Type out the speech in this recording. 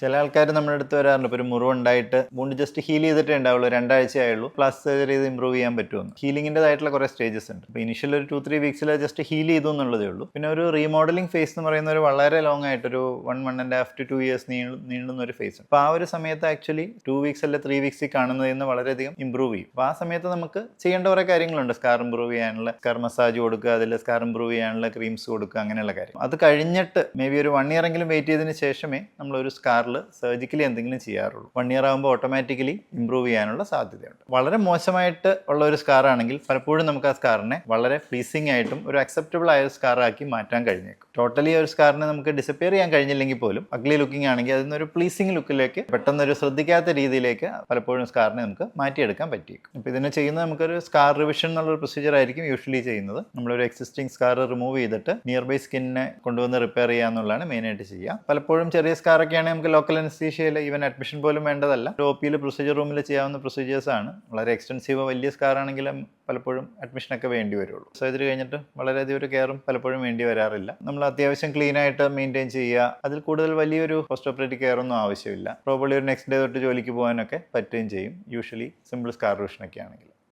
ചില ആൾക്കാർ നമ്മുടെ അടുത്ത് വരാറുണ്ട്. ഇപ്പോൾ ഒരു മുറിവുണ്ടായിട്ട് വുണ്ട് ജസ്റ്റ് ഹീൽ ചെയ്തിട്ടേ ഉണ്ടാവുള്ളൂ, 2 ആഴ്ചയായുള്ളൂ, പ്ലാസ്റ്റിക് സർജറി ചെയ്ത് ഇമ്പ്രൂവ് ചെയ്യാൻ പറ്റുമെന്ന്. ഹീലിംഗിൻ്റെതായിട്ടുള്ള കുറേ സ്റ്റേജസ് ഉണ്ട്. ഇപ്പോൾ ഇനിഷ്യൽ ഒരു 2-3 വീക്സിൽ ജസ്റ്റ് ഹീൽ ചെയ്തു എന്നുള്ളതേ ഉള്ളൂ. പിന്നെ ഒരു റീമോഡലിംഗ് ഫേസ് എന്ന് പറയുന്ന ഒരു വളരെ ലോങ് ആയിട്ടൊരു 1.5 to 2 years നീണ്ടുന്ന ഒരു ഫേസ്. അപ്പോൾ ആ ഒരു സമയത്ത് ആക്ച്വലി 2 വീക്സ് അല്ലെ 3 വീക്സിൽ കാണുന്നതിൽ നിന്ന് വളരെയധികം ഇമ്പ്രൂവ് ചെയ്യും. അപ്പോൾ ആ സമയത്ത് നമുക്ക് ചെയ്യേണ്ട കുറേ കാര്യങ്ങളുണ്ട്. സ്കാർ ഇമ്പ്രൂവ് ചെയ്യാനുള്ള സ്കാർ മസാജ് കൊടുക്കുക, അതിൽ സ്കാർ ഇമ്പ്രൂവ് ചെയ്യാനുള്ള ക്രീംസ് കൊടുക്കുക, അങ്ങനെയുള്ള കാര്യം. അത് കഴിഞ്ഞിട്ട് മേ ബി ഒരു 1 year എങ്കിലും വെയിറ്റ് ചെയ്തതിന് ശേഷമേ നമ്മളൊരു സ്കാറിൽ സർജിക്കലി എന്തെങ്കിലും ചെയ്യാറുള്ളൂ. 1 year ആകുമ്പോൾ ഓട്ടോമാറ്റിക്കലി ഇമ്പ്രൂവ് ചെയ്യാനുള്ള സാധ്യതയുണ്ട്. വളരെ മോശമായിട്ട് ഉള്ള ഒരു സ്കാർ ആണെങ്കിൽ പലപ്പോഴും നമുക്ക് ആ സ്കാറിനെ വളരെ പ്ലീസിംഗ് ആയിട്ടും ഒരു അക്സെപ്റ്റബിൾ ആയ ഒരു സ്കാറാക്കി മാറ്റാൻ കഴിഞ്ഞേക്കും. ടോട്ടലി ഒരു സ്കാറിനെ നമുക്ക് ഡിസപ്പിയർ ചെയ്യാൻ കഴിഞ്ഞില്ലെങ്കിൽ പോലും അഗ്ലി ലുക്കിംഗ് ആണെങ്കിൽ അതിനൊരു പ്ലീസിംഗ് ലുക്കിലേക്ക് പെട്ടെന്നൊരു ശ്രദ്ധിക്കാത്ത രീതിയിലേക്ക് പലപ്പോഴും സ്കാറിനെ നമുക്ക് മാറ്റിയെടുക്കാൻ പറ്റിയേക്കും. അപ്പോൾ ഇതിനെ ചെയ്യുന്നത് നമുക്കൊരു സ്കാർ റിവിഷൻ എന്നുള്ളൊരു പ്രൊസീജിയർ ആയിരിക്കും യൂഷ്വലി ചെയ്യുന്നത്. നമ്മളൊരു എക്സിസ്റ്റിംഗ് സ്കാർ റിമൂവ് ചെയ്തിട്ട് നിയർ ബൈ സ്കിന്നിനെ കൊണ്ടുവന്ന് റിപ്പയർ ചെയ്യുക എന്നുള്ളതാണ് മെയിനായിട്ട് ചെയ്യുക. പലപ്പോഴും ചെറിയ സ്കാറൊക്കെ ആണെങ്കിൽ നമുക്ക് ലോക്കൽ അനസ്തീഷ്യയിൽ ഈവൻ അഡ്മിഷൻ പോലും വേണ്ടതല്ല, OPയിൽ പ്രൊസീജിയർ റൂമിൽ ചെയ്യാവുന്ന പ്രൊസീജിയേഴ്സ് ആണ്. വളരെ എക്സ്റ്റെൻസീവ് വലിയ സ്കാർ ആണെങ്കിലും പലപ്പോഴും അഡ്മിഷനൊക്കെ വേണ്ടി വരുള്ളൂ. സർജറി കഴിഞ്ഞിട്ട് വളരെയധികം ഒരു കെയറും പലപ്പോഴും വേണ്ടി വരാറില്ല. നമ്മൾ അത്യാവശ്യം ക്ലീൻ ആയിട്ട് മെയിൻറ്റെയിൻ ചെയ്യുക. അതിൽ കൂടുതൽ വലിയൊരു പോസ്റ്റ് ഓപ്പറേറ്റീവ് കെയർ ഒന്നും ആവശ്യമില്ല. പ്രോബബ്ലി ഒരു നെക്സ്റ്റ് ഡേ തൊട്ട് ജോലിക്ക് പോകാനൊക്കെ പറ്റുകയും ചെയ്യും, യൂഷ്വലി സിമ്പിൾ സ്കാർ റിവിഷനൊക്കെ ആണെങ്കിൽ.